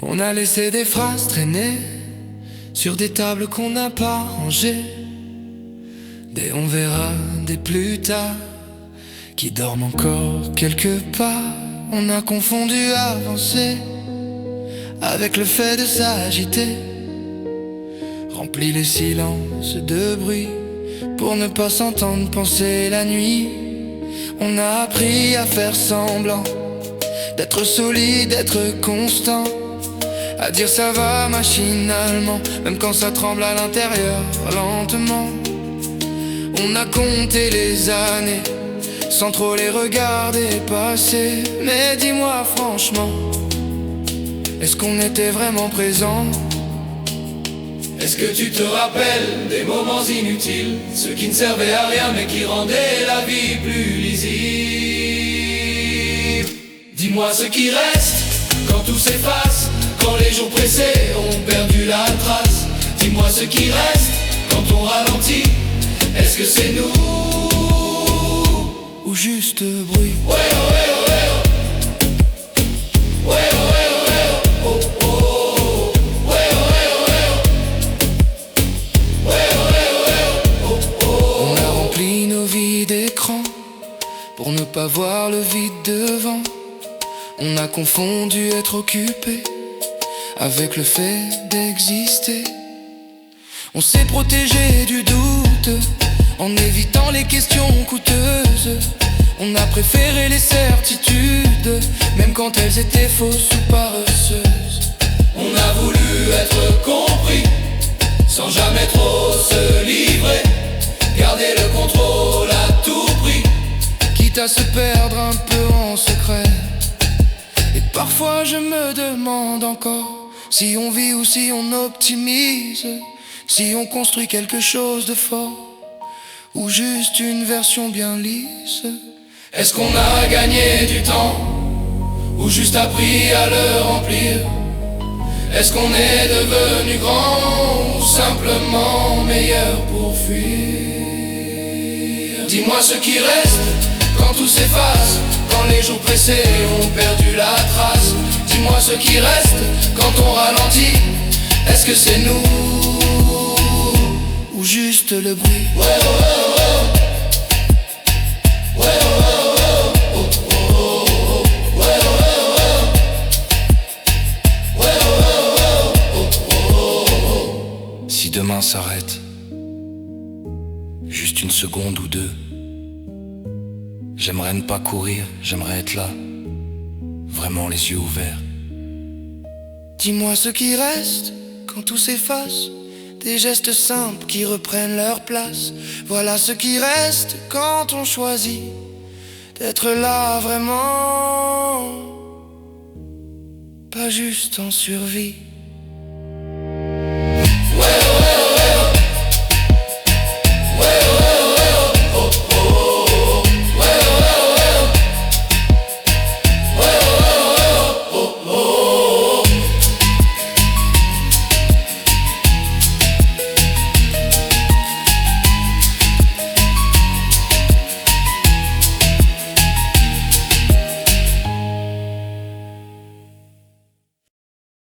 On a laissé des phrases traîner sur des tables qu'on n'a pas rangées, des on verra, des plus tard qui dorment encore quelque part. On a confondu avancer avec le fait de s'agiter, rempli les silences de bruit pour ne pas s'entendre penser la nuit. On a appris à faire semblant d'être solide, d'être constant, à dire ça va machinalement, même quand ça tremble à l'intérieur, lentement. On a compté les années sans trop les regarder passer. Mais dis-moi franchement, est-ce qu'on était vraiment présent? Est-ce que tu te rappelles des moments inutiles, ceux qui ne servaient à rien mais qui rendaient la vie plus lisible? Dis-moi ce qui reste quand tout s'efface, quand les jours pressés ont perdu la trace. Dis-moi ce qui reste quand on ralentit, est-ce que c'est nous ou juste bruit? Ouais, ouais, ouais, ouais, ouais, ouais, oh, oh, oh. Ouais, ouais, ouais, ouais, ouais, ouais, oh, oh. On a rempli nos vies d'écran pour ne pas voir le vide devant. On a confondu être occupé avec le fait d'exister. On s'est protégé du doute en évitant les questions coûteuses. On a préféré les certitudes, même quand elles étaient fausses ou paresseuses. On a voulu être compris, sans jamais trop se livrer, garder le contrôle à tout prix, quitte à se perdre un peu en secret. Et parfois je me demande encore si on vit ou si on optimise, si on construit quelque chose de fort ou juste une version bien lisse. Est-ce qu'on a gagné du temps ou juste appris à le remplir? Est-ce qu'on est devenu grand ou simplement meilleur pour fuir? Dis-moi ce qui reste quand tout s'efface, quand les jours pressés ont perdu la trace. Dis-moi ce qui reste quand on ralentit, est-ce que c'est nous ou juste le bruit? Ouais, ouais, ouais. Ouais, ouais, ouais, oh, oh, oh. Ouais, ouais, ouais. Ouais, ouais, ouais, oh, oh, oh. Si demain s'arrête, juste une seconde ou deux, j'aimerais ne pas courir, j'aimerais être là, vraiment les yeux ouverts. Dis-moi ce qui reste quand tout s'efface, des gestes simples qui reprennent leur place. Voilà ce qui reste quand on choisit d'être là vraiment, pas juste en survie.